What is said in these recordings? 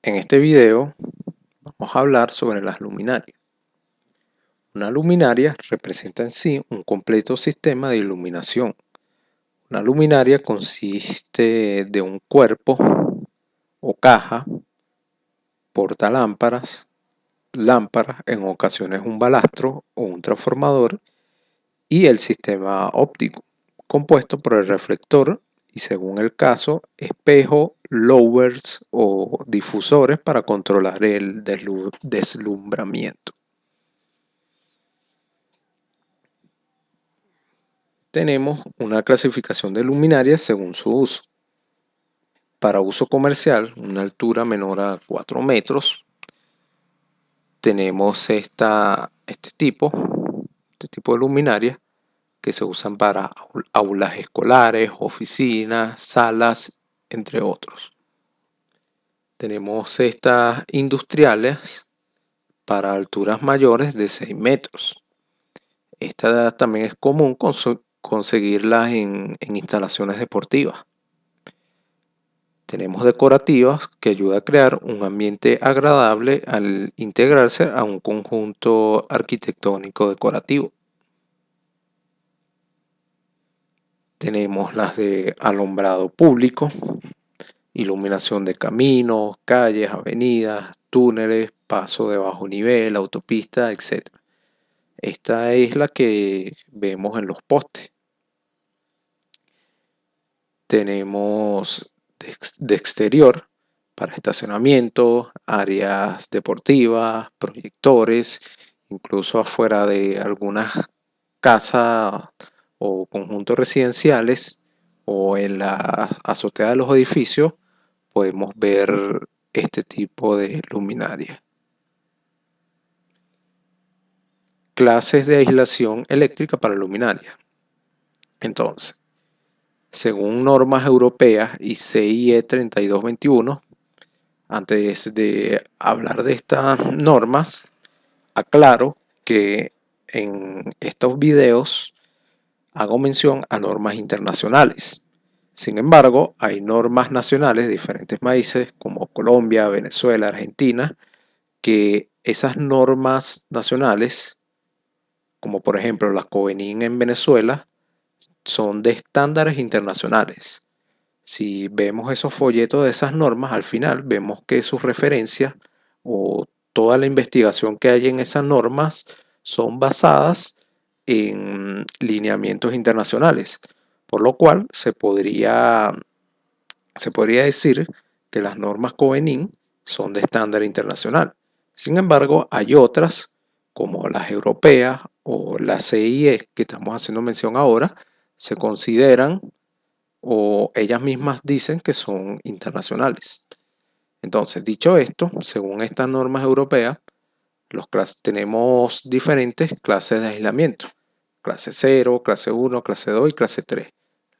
En este video vamos a hablar sobre las luminarias. Una luminaria representa en sí un completo sistema de iluminación. Una luminaria consiste de un cuerpo o caja, portalámparas, lámparas, en ocasiones un balastro o un transformador, y el sistema óptico, compuesto por el reflector y, según el caso, espejo, louvers o difusores para controlar el deslumbramiento. Tenemos una clasificación de luminarias según su uso. Para uso comercial, una altura menor a 4 metros, tenemos este tipo de luminarias que se usan para aulas escolares, oficinas, salas, entre otros. Tenemos estas industriales para alturas mayores de 6 metros. Esta también es común conseguirlas en instalaciones deportivas. Tenemos decorativas que ayudan a crear un ambiente agradable al integrarse a un conjunto arquitectónico decorativo. Tenemos las de alumbrado público, iluminación de caminos, calles, avenidas, túneles, paso de bajo nivel, autopista, etc. Esta es la que vemos en los postes. Tenemos de exterior para estacionamiento, áreas deportivas, proyectores, incluso afuera de algunas casas o conjuntos residenciales o en la azotea de los edificios podemos ver este tipo de luminaria. Clases de aislación eléctrica para luminaria. Entonces, según normas europeas y CIE 3221, antes de hablar de estas normas, aclaro que en estos videos hago mención a normas internacionales. Sin embargo, hay normas nacionales de diferentes países como Colombia, Venezuela, Argentina, que esas normas nacionales, como por ejemplo las Covenin en Venezuela, son de estándares internacionales. Si vemos esos folletos de esas normas, al final vemos que sus referencias o toda la investigación que hay en esas normas son basadas en lineamientos internacionales, por lo cual se podría decir que las normas Covenin son de estándar internacional. Sin embargo, hay otras, como las europeas o las CIE que estamos haciendo mención ahora, se consideran o ellas mismas dicen que son internacionales. Entonces, dicho esto, según estas normas europeas, tenemos diferentes clases de aislamiento. Clase 0, clase 1, clase 2 y clase 3.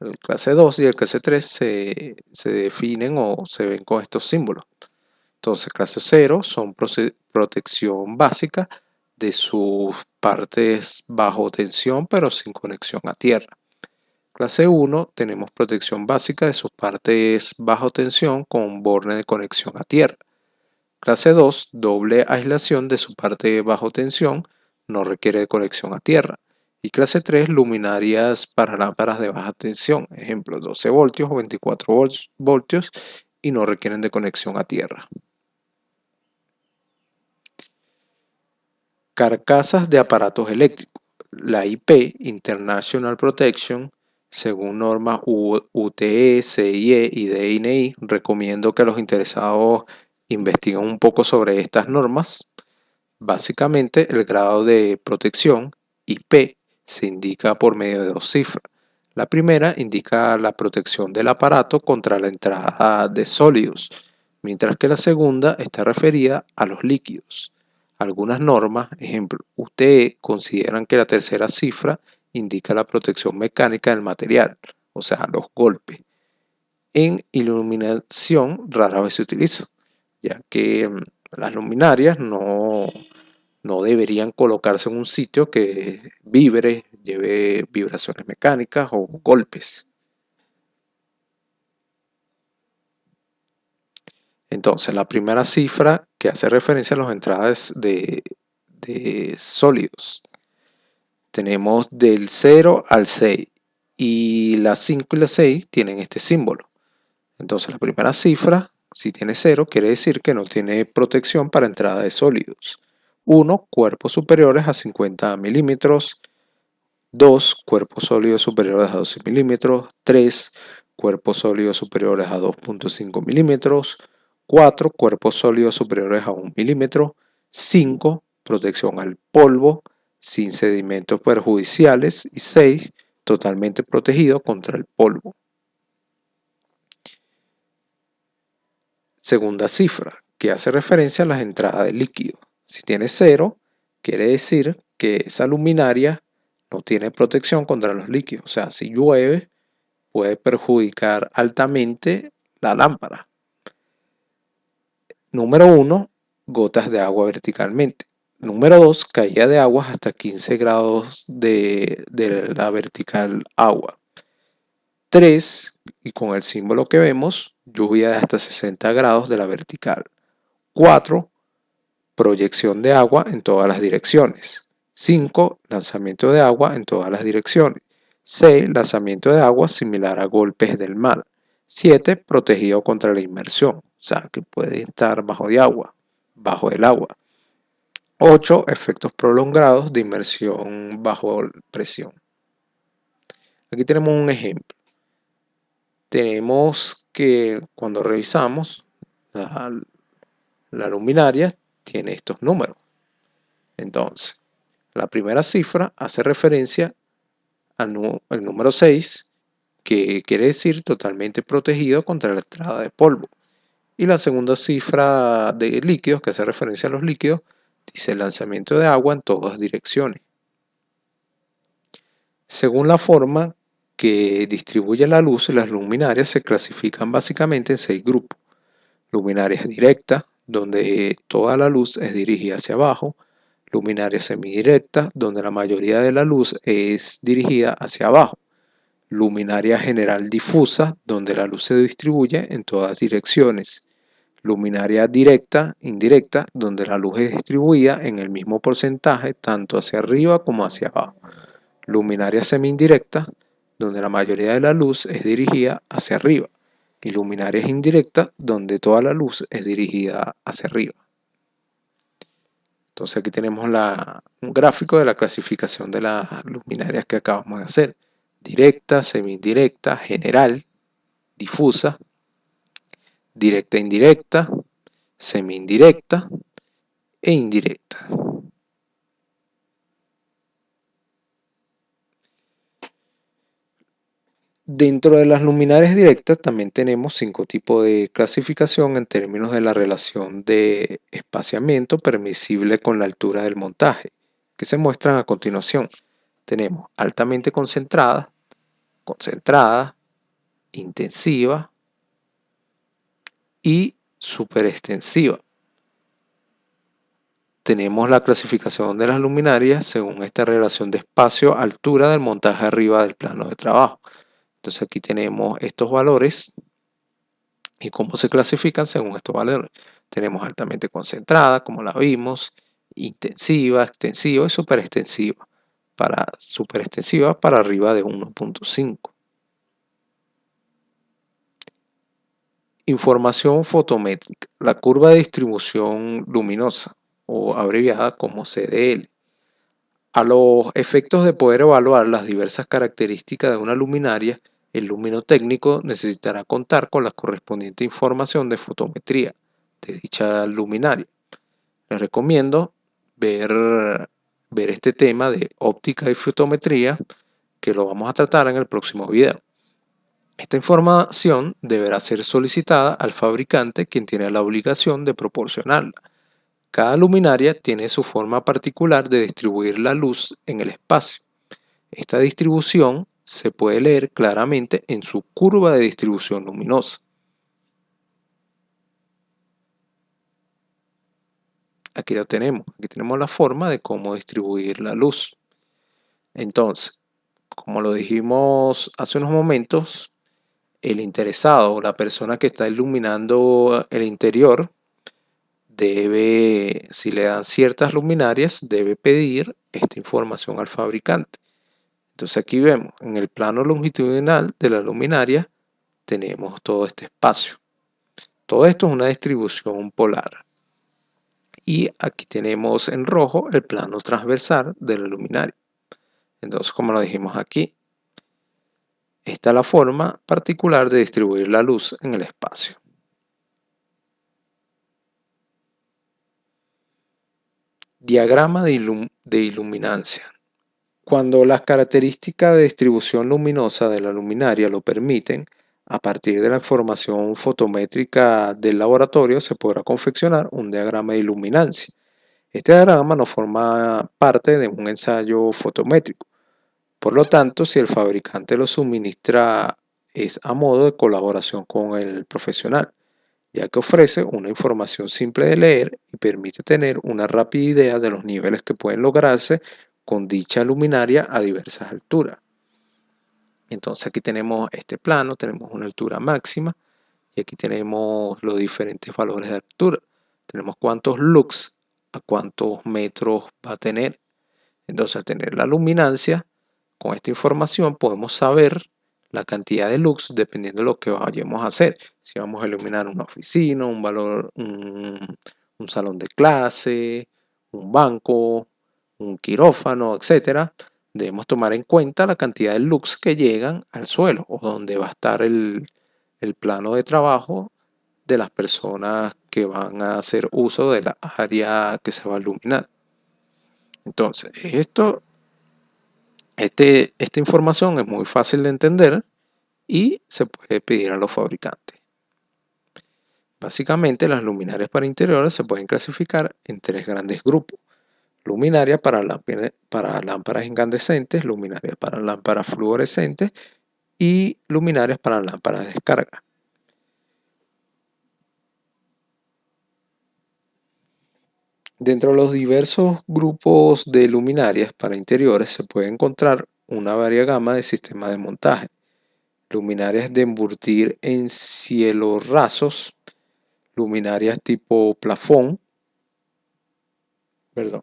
El clase 2 y el clase 3 se definen o se ven con estos símbolos. Entonces, clase 0 son protección básica de sus partes bajo tensión, pero sin conexión a tierra. Clase 1 tenemos protección básica de sus partes bajo tensión con borne de conexión a tierra. Clase 2, doble aislación de su parte bajo tensión, no requiere de conexión a tierra. Y clase 3, luminarias para lámparas de baja tensión, ejemplo 12 voltios o 24 voltios y no requieren de conexión a tierra. Carcasas de aparatos eléctricos. La IP, International Protection, según normas UTE, CIE y DNI, recomiendo que los interesados investiguen un poco sobre estas normas. Básicamente, el grado de protección, IP, se indica por medio de dos cifras. La primera indica la protección del aparato contra la entrada de sólidos, mientras que la segunda está referida a los líquidos. Algunas normas, ejemplo UTE, consideran que la tercera cifra indica la protección mecánica del material, o sea, los golpes. En iluminación rara vez se utiliza, ya que las luminarias no deberían colocarse en un sitio que vibre, lleve vibraciones mecánicas o golpes. Entonces, la primera cifra que hace referencia a las entradas de sólidos. Tenemos del 0 al 6 y las 5 y la 6 tienen este símbolo. Entonces, la primera cifra, si tiene 0, quiere decir que no tiene protección para entrada de sólidos. 1. Cuerpos superiores a 50 milímetros. 2. Cuerpos sólidos superiores a 12 milímetros. 3. Cuerpos sólidos superiores a 2.5 milímetros. 4. Cuerpos sólidos superiores a 1 milímetro. 5. Protección al polvo sin sedimentos perjudiciales. Y 6. Totalmente protegido contra el polvo. Segunda cifra, que hace referencia a las entradas de líquido. Si tiene 0, quiere decir que esa luminaria no tiene protección contra los líquidos. O sea, si llueve, puede perjudicar altamente la lámpara. Número 1, gotas de agua verticalmente. Número 2, caída de agua hasta 15 grados de la vertical agua. 3, y con el símbolo que vemos, lluvia de hasta 60 grados de la vertical. 4, proyección de agua en todas las direcciones. 5, lanzamiento de agua en todas las direcciones. 6, lanzamiento de agua similar a golpes del mar. 7, protegido contra la inmersión, o sea que puede estar bajo el agua. 8, efectos prolongados de inmersión bajo presión. Aquí tenemos un ejemplo. Tenemos que cuando revisamos la luminaria tiene estos números. Entonces, la primera cifra hace referencia al número 6, que quiere decir totalmente protegido contra la entrada de polvo. Y la segunda cifra de líquidos, que hace referencia a los líquidos, dice lanzamiento de agua en todas direcciones. Según la forma que distribuye la luz, las luminarias se clasifican básicamente en 6 grupos. Luminarias directas, donde toda la luz es dirigida hacia abajo. Luminaria semidirecta, donde la mayoría de la luz es dirigida hacia abajo. Luminaria general difusa, donde la luz se distribuye en todas direcciones. Luminaria directa, indirecta, donde la luz es distribuida en el mismo porcentaje tanto hacia arriba como hacia abajo. Luminaria semi-indirecta, donde la mayoría de la luz es dirigida hacia arriba. Y luminarias indirectas, donde toda la luz es dirigida hacia arriba. Entonces aquí tenemos un gráfico de la clasificación de las luminarias que acabamos de hacer. Directa, semi-indirecta, general, difusa, directa indirecta, semi-indirecta e indirecta. Dentro de las luminarias directas también tenemos 5 tipos de clasificación en términos de la relación de espaciamiento permisible con la altura del montaje, que se muestran a continuación. Tenemos altamente concentrada, intensiva y superextensiva. Tenemos la clasificación de las luminarias según esta relación de espacio-altura del montaje arriba del plano de trabajo. Entonces aquí tenemos estos valores y cómo se clasifican según estos valores. Tenemos altamente concentrada, como la vimos, intensiva, extensiva y superextensiva. Superextensiva para arriba de 1.5. Información fotométrica. La curva de distribución luminosa, o abreviada como CDL. A los efectos de poder evaluar las diversas características de una luminaria, el luminotécnico necesitará contar con la correspondiente información de fotometría de dicha luminaria. Les recomiendo ver este tema de óptica y fotometría, que lo vamos a tratar en el próximo video. Esta información deberá ser solicitada al fabricante, quien tiene la obligación de proporcionarla. Cada luminaria tiene su forma particular de distribuir la luz en el espacio. Esta distribución se puede leer claramente en su curva de distribución luminosa. Aquí lo tenemos. Aquí tenemos la forma de cómo distribuir la luz. Entonces, como lo dijimos hace unos momentos, el interesado o la persona que está iluminando el interior debe, si le dan ciertas luminarias, debe pedir esta información al fabricante. Entonces aquí vemos, en el plano longitudinal de la luminaria tenemos todo este espacio. Todo esto es una distribución polar. Y aquí tenemos en rojo el plano transversal de la luminaria. Entonces, como lo dijimos aquí, esta es la forma particular de distribuir la luz en el espacio. Diagrama de iluminancia. Cuando las características de distribución luminosa de la luminaria lo permiten, a partir de la información fotométrica del laboratorio se podrá confeccionar un diagrama de iluminancia. Este diagrama no forma parte de un ensayo fotométrico. Por lo tanto, si el fabricante lo suministra, es a modo de colaboración con el profesional, ya que ofrece una información simple de leer y permite tener una rápida idea de los niveles que pueden lograrse con dicha luminaria a diversas alturas. Entonces aquí tenemos este plano, tenemos una altura máxima y aquí tenemos los diferentes valores de altura. Tenemos cuántos lux a cuántos metros va a tener. Entonces al tener la luminancia, con esta información podemos saber la cantidad de lux dependiendo de lo que vayamos a hacer. Si vamos a iluminar una oficina, un salón de clase, un banco, un quirófano, etcétera, debemos tomar en cuenta la cantidad de lux que llegan al suelo o donde va a estar el plano de trabajo de las personas que van a hacer uso de la área que se va a iluminar. Entonces, esta información es muy fácil de entender y se puede pedir a los fabricantes. Básicamente, las luminarias para interiores se pueden clasificar en tres grandes grupos. Luminarias para lámparas incandescentes, luminarias para lámparas fluorescentes y luminarias para lámparas de descarga. Dentro de los diversos grupos de luminarias para interiores se puede encontrar una varia gama de sistemas de montaje. Luminarias de emburtir en cielos rasos, luminarias tipo plafón, perdón,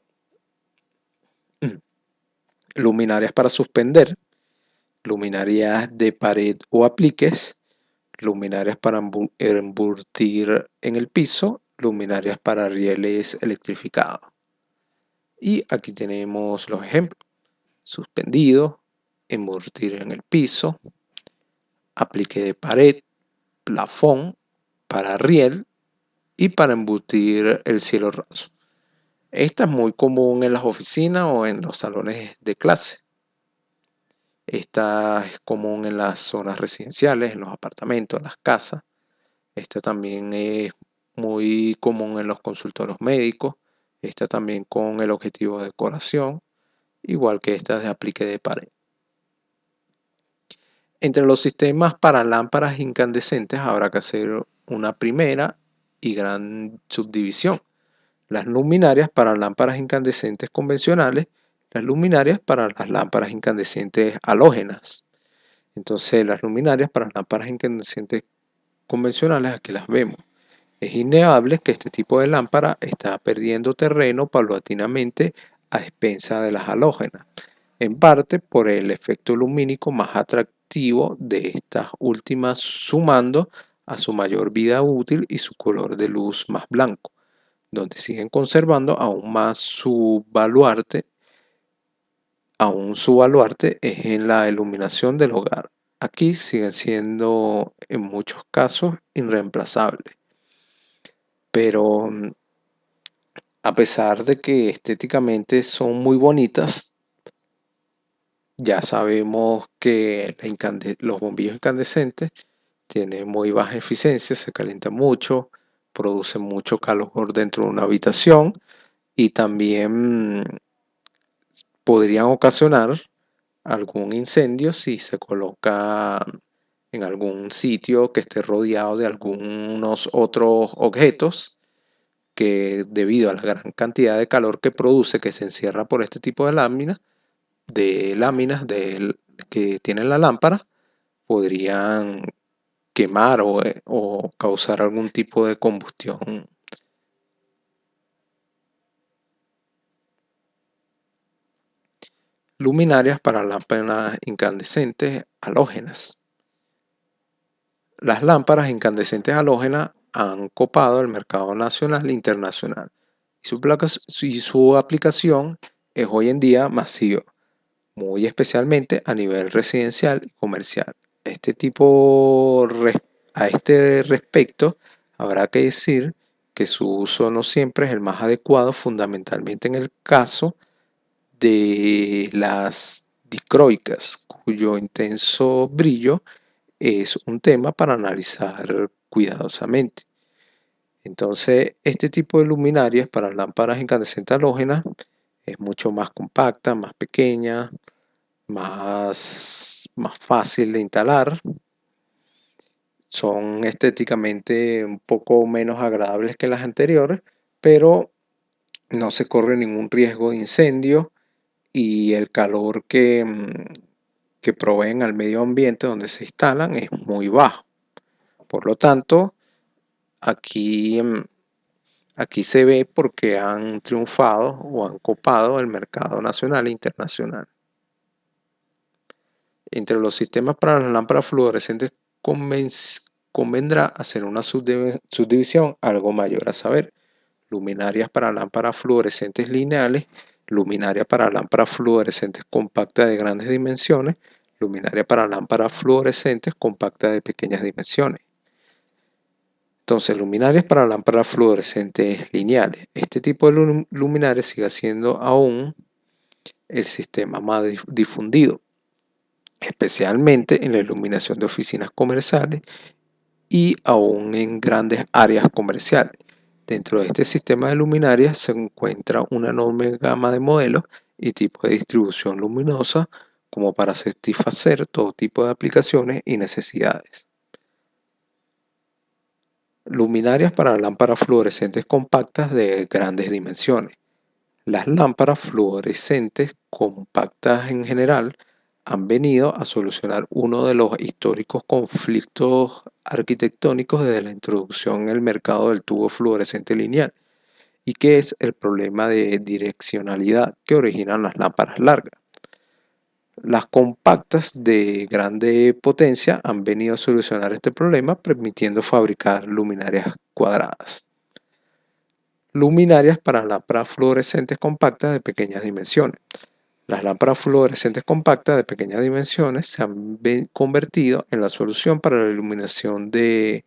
luminarias para suspender, luminarias de pared o apliques, luminarias para emburtir en el piso, luminarias para rieles electrificados. Y aquí tenemos los ejemplos: suspendido, emburtir en el piso, aplique de pared, plafón, para riel y para embutir el cielo raso. Esta es muy común en las oficinas o en los salones de clase. Esta es común en las zonas residenciales, en los apartamentos, en las casas. Esta también es muy común en los consultorios médicos. Esta también con el objetivo de decoración, igual que esta de aplique de pared. Entre los sistemas para lámparas incandescentes habrá que hacer una primera y gran subdivisión: las luminarias para lámparas incandescentes convencionales, las luminarias para las lámparas incandescentes halógenas. Entonces, las luminarias para lámparas incandescentes convencionales, aquí las vemos. Es innegable que este tipo de lámpara está perdiendo terreno paulatinamente a expensa de las halógenas, en parte por el efecto lumínico más atractivo de estas últimas, sumando a su mayor vida útil y su color de luz más blanco, donde siguen conservando aún su baluarte es en la iluminación del hogar. Aquí siguen siendo en muchos casos irreemplazables, pero a pesar de que estéticamente son muy bonitas, ya sabemos que los bombillos incandescentes tienen muy baja eficiencia, se calientan mucho, producen mucho calor dentro de una habitación y también podrían ocasionar algún incendio si se coloca en algún sitio que esté rodeado de algunos otros objetos que, debido a la gran cantidad de calor que produce, que se encierra por este tipo de láminas que tienen la lámpara, podrían quemar o causar algún tipo de combustión. Luminarias para lámparas incandescentes halógenas. Las lámparas incandescentes halógenas han copado el mercado nacional e internacional y su aplicación es hoy en día masiva, muy especialmente a nivel residencial y comercial. A este respecto, habrá que decir que su uso no siempre es el más adecuado, fundamentalmente en el caso de las dicroicas, cuyo intenso brillo es un tema para analizar cuidadosamente. Entonces, este tipo de luminarias para lámparas incandescentes halógenas es mucho más compacta, más pequeña, más fácil de instalar. Son estéticamente un poco menos agradables que las anteriores, pero no se corre ningún riesgo de incendio y el calor que proveen al medio ambiente donde se instalan es muy bajo. Por lo tanto, aquí, aquí se ve porque han triunfado o han copado el mercado nacional e internacional. Entre los sistemas para las lámparas fluorescentes convendrá hacer una subdivisión algo mayor, a saber, luminarias para lámparas fluorescentes lineales, luminaria para lámparas fluorescentes compactas de grandes dimensiones, luminaria para lámparas fluorescentes compactas de pequeñas dimensiones. Entonces, luminarias para lámparas fluorescentes lineales. Este tipo de luminarias sigue siendo aún el sistema más difundido, especialmente en la iluminación de oficinas comerciales y aún en grandes áreas comerciales. Dentro de este sistema de luminarias se encuentra una enorme gama de modelos y tipos de distribución luminosa como para satisfacer todo tipo de aplicaciones y necesidades. Luminarias para lámparas fluorescentes compactas de grandes dimensiones. Las lámparas fluorescentes compactas en general han venido a solucionar uno de los históricos conflictos arquitectónicos desde la introducción en el mercado del tubo fluorescente lineal, y que es el problema de direccionalidad que originan las lámparas largas. Las compactas de grande potencia han venido a solucionar este problema, permitiendo fabricar luminarias cuadradas. Luminarias para lámparas fluorescentes compactas de pequeñas dimensiones. Las lámparas fluorescentes compactas de pequeñas dimensiones se han convertido en la solución para la iluminación de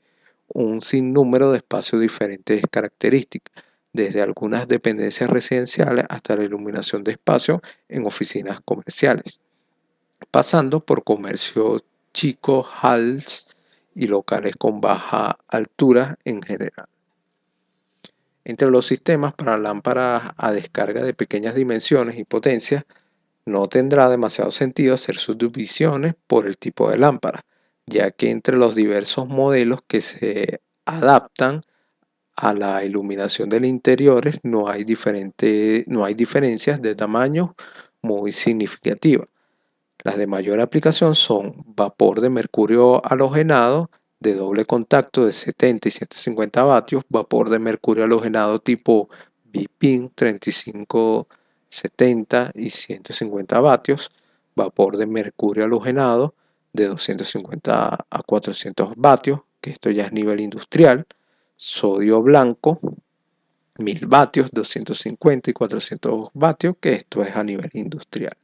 un sinnúmero de espacios de diferentes características, desde algunas dependencias residenciales hasta la iluminación de espacios en oficinas comerciales, pasando por comercios chicos, halls y locales con baja altura en general. Entre los sistemas para lámparas a descarga de pequeñas dimensiones y potencia, no tendrá demasiado sentido hacer subdivisiones por el tipo de lámpara, ya que entre los diversos modelos que se adaptan a la iluminación del interiores no hay diferencias de tamaño muy significativas. Las de mayor aplicación son vapor de mercurio halogenado de doble contacto de 70 y 150 vatios, vapor de mercurio halogenado tipo BIPIN 3570 y 150 vatios, vapor de mercurio halogenado de 250 a 400 vatios, que esto ya es nivel industrial, sodio blanco 1000 vatios, 250 y 400 vatios, que esto es a nivel industrial.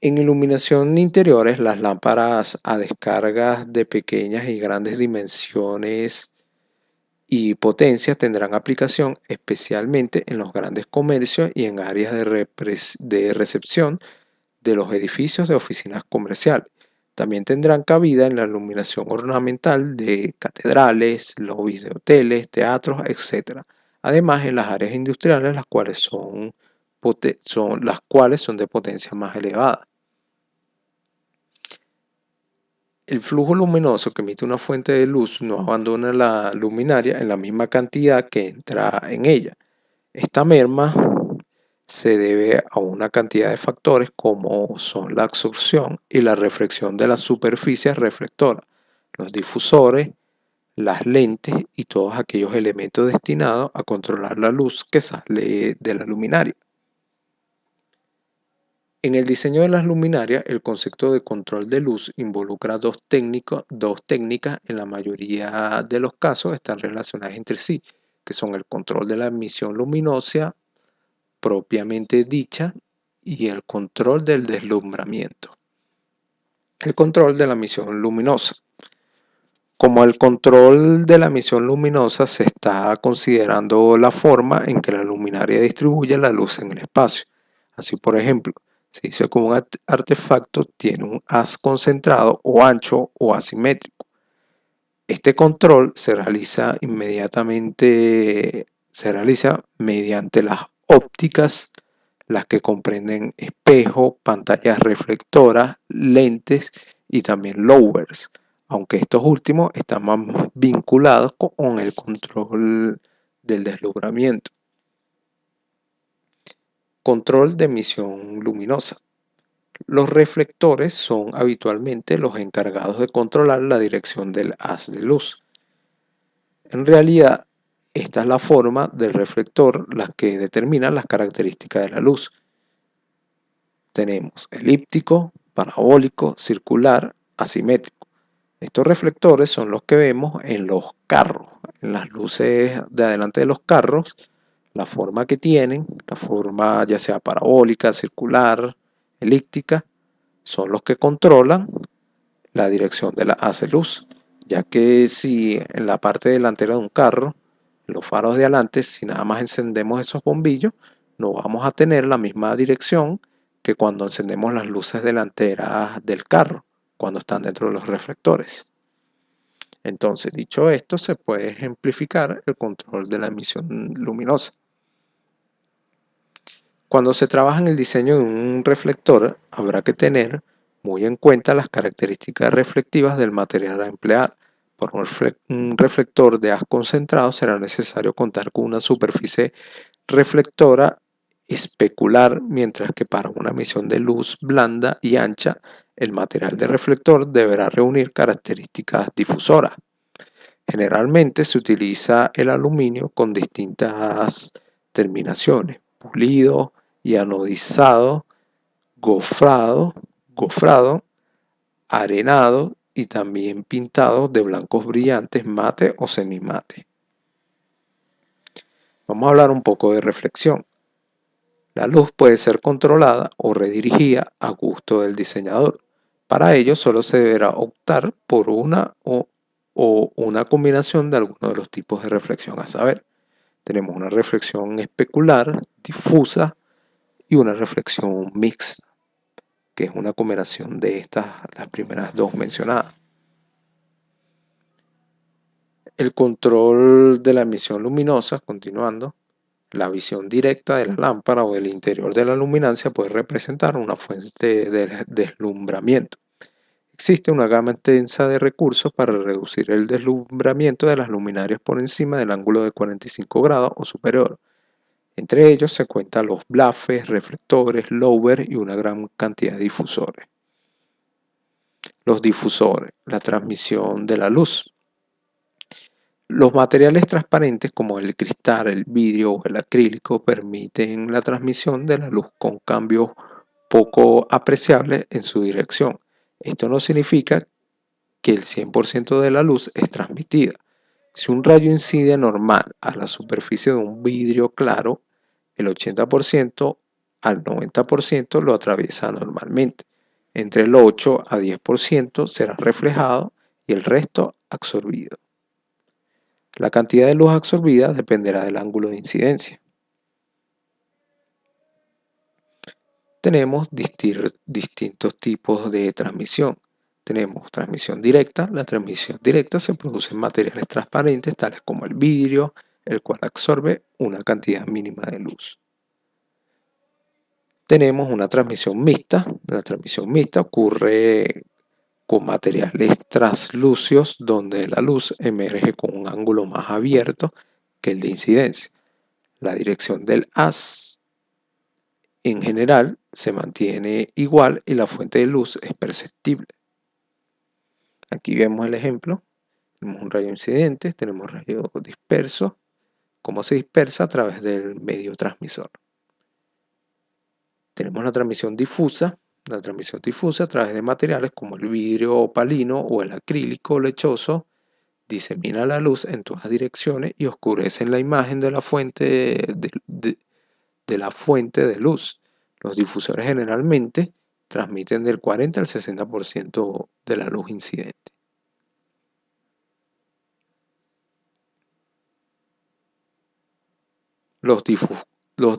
En iluminación interiores, las lámparas a descargas de pequeñas y grandes dimensiones y potencias tendrán aplicación especialmente en los grandes comercios y en áreas de recepción de los edificios de oficinas comerciales. También tendrán cabida en la iluminación ornamental de catedrales, lobbies de hoteles, teatros, etc. Además, en las áreas industriales, las cuales son de potencia más elevada. El flujo luminoso que emite una fuente de luz no abandona la luminaria en la misma cantidad que entra en ella. Esta merma se debe a una cantidad de factores como son la absorción y la reflexión de las superficies reflectoras, los difusores, las lentes y todos aquellos elementos destinados a controlar la luz que sale de la luminaria. En el diseño de las luminarias, el concepto de control de luz involucra dos técnicas, en la mayoría de los casos están relacionadas entre sí, que son el control de la emisión luminosa propiamente dicha y el control del deslumbramiento. El control de la emisión luminosa. Como el control de la emisión luminosa se está considerando la forma en que la luminaria distribuye la luz en el espacio. Así, por ejemplo, se dice que un artefacto tiene un haz concentrado o ancho o asimétrico. Este control se realiza mediante las ópticas, las que comprenden espejo, pantallas reflectoras, lentes y también lowers, aunque estos últimos están más vinculados con el control del deslumbramiento. Control de emisión luminosa. Los reflectores son habitualmente los encargados de controlar la dirección del haz de luz. En realidad, esta es la forma del reflector la que determina las características de la luz. Tenemos elíptico, parabólico, circular, asimétrico. Estos reflectores son los que vemos en los carros, en las luces de adelante de los carros, la forma que tienen, la forma ya sea parabólica, circular, elíptica, son los que controlan la dirección de la haz de luz, ya que si en la parte delantera de un carro, los faros de adelante, si nada más encendemos esos bombillos, no vamos a tener la misma dirección que cuando encendemos las luces delanteras del carro, cuando están dentro de los reflectores. Entonces, dicho esto, se puede ejemplificar el control de la emisión luminosa. Cuando se trabaja en el diseño de un reflector, habrá que tener muy en cuenta las características reflectivas del material a emplear. Por un reflector de haz concentrado será necesario contar con una superficie reflectora especular, mientras que para una emisión de luz blanda y ancha, el material de reflector deberá reunir características difusoras. Generalmente se utiliza el aluminio con distintas terminaciones: pulido y anodizado, gofrado, arenado y también pintado de blancos brillantes, mate o semimate. Vamos a hablar un poco de reflexión. La luz puede ser controlada o redirigida a gusto del diseñador. Para ello solo se deberá optar por una o una combinación de algunos de los tipos de reflexión a saber. Tenemos una reflexión especular, difusa y una reflexión mixta, que es una combinación de las primeras dos mencionadas. El control de la emisión luminosa, continuando, la visión directa de la lámpara o del interior de la luminancia puede representar una fuente de deslumbramiento. Existe una gama extensa de recursos para reducir el deslumbramiento de las luminarias por encima del ángulo de 45 grados o superior. Entre ellos se cuentan los blafes, reflectores, lower y una gran cantidad de difusores. Los difusores, la transmisión de la luz. Los materiales transparentes como el cristal, el vidrio o el acrílico permiten la transmisión de la luz con cambios poco apreciables en su dirección. Esto no significa que el 100% de la luz es transmitida. Si un rayo incide normal a la superficie de un vidrio claro, el 80% al 90% lo atraviesa normalmente. Entre el 8 a 10% será reflejado y el resto absorbido. La cantidad de luz absorbida dependerá del ángulo de incidencia. Tenemos distintos tipos de transmisión. Tenemos transmisión directa. La transmisión directa se produce en materiales transparentes tales como el vidrio, el cual absorbe una cantidad mínima de luz. Tenemos una transmisión mixta. La transmisión mixta ocurre con materiales translúcidos donde la luz emerge con un ángulo más abierto que el de incidencia. La dirección del haz en general se mantiene igual y la fuente de luz es perceptible. Aquí vemos el ejemplo. Tenemos un rayo incidente, tenemos rayo disperso, cómo se dispersa a través del medio transmisor. Tenemos la transmisión difusa. La transmisión difusa a través de materiales como el vidrio opalino o el acrílico lechoso disemina la luz en todas direcciones y oscurece la imagen de la fuente de luz. Los difusores generalmente transmiten del 40 al 60% de la luz incidente. Los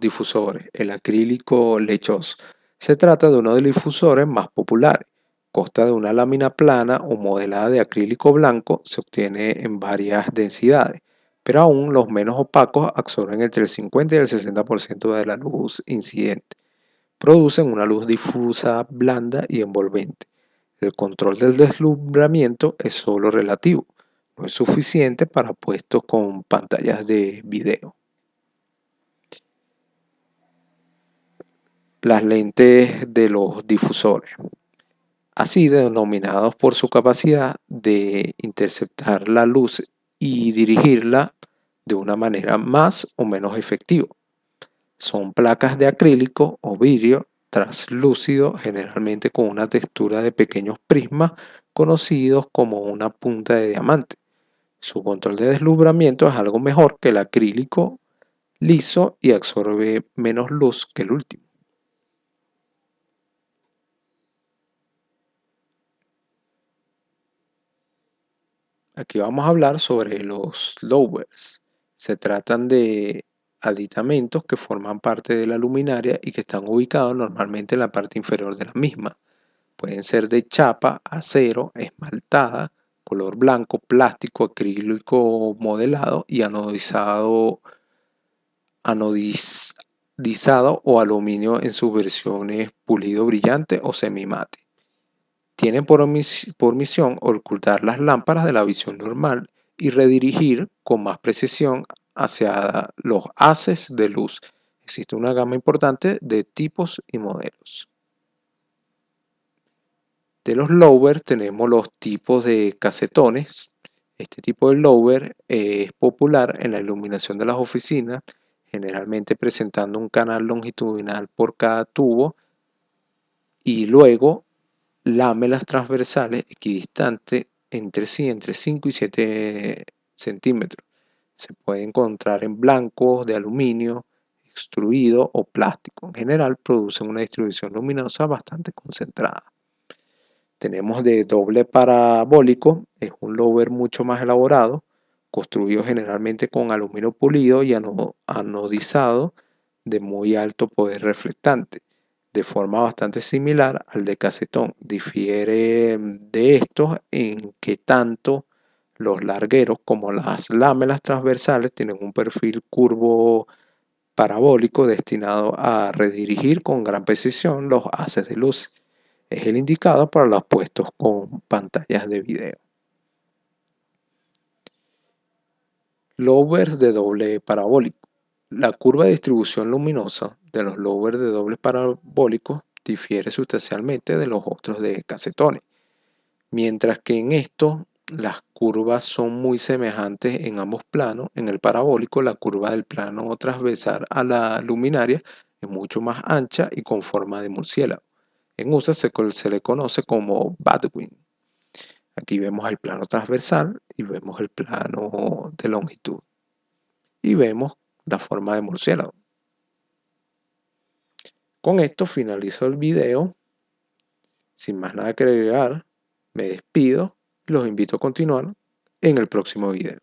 difusores, el acrílico lechoso. Se trata de uno de los difusores más populares. Consta de una lámina plana o modelada de acrílico blanco, se obtiene en varias densidades, pero aún los menos opacos absorben entre el 50 y el 60% de la luz incidente. Producen una luz difusa, blanda y envolvente. El control del deslumbramiento es solo relativo, no es suficiente para puestos con pantallas de video. Las lentes de los difusores, así denominados por su capacidad de interceptar la luz y dirigirla de una manera más o menos efectiva. Son placas de acrílico o vidrio translúcido, generalmente con una textura de pequeños prismas conocidos como una punta de diamante. Su control de deslumbramiento es algo mejor que el acrílico liso y absorbe menos luz que el último. Aquí vamos a hablar sobre los lowers. Se tratan de aditamentos que forman parte de la luminaria y que están ubicados normalmente en la parte inferior de la misma. Pueden ser de chapa, acero, esmaltada, color blanco, plástico, acrílico modelado y anodizado o aluminio en sus versiones pulido brillante o semimate. Tienen por misión ocultar las lámparas de la visión normal y redirigir con más precisión hacia los haces de luz. Existe una gama importante de tipos y modelos. De los lowers tenemos los tipos de casetones. Este tipo de lower es popular en la iluminación de las oficinas, generalmente presentando un canal longitudinal por cada tubo y luego lámelas transversales equidistantes entre sí, entre 5 y 7 centímetros. Se puede encontrar en blancos, de aluminio, extruido o plástico. En general producen una distribución luminosa bastante concentrada. Tenemos de doble parabólico, es un lower mucho más elaborado, construido generalmente con aluminio pulido y anodizado de muy alto poder reflectante, de forma bastante similar al de casetón. Difiere de estos en que tanto los largueros como las lámelas transversales tienen un perfil curvo parabólico destinado a redirigir con gran precisión los haces de luz. Es el indicado para los puestos con pantallas de video. Lowers de doble parabólico. La curva de distribución luminosa de los lowers de doble parabólico difiere sustancialmente de los otros de casetones, mientras que en estos las curvas son muy semejantes en ambos planos. En el parabólico, la curva del plano transversal a la luminaria es mucho más ancha y con forma de murciélago. En USA se le conoce como Batwing. Aquí vemos el plano transversal y vemos el plano de longitud. Y vemos la forma de murciélago. Con esto finalizo el video. Sin más nada que agregar, me despido y los invito a continuar en el próximo video.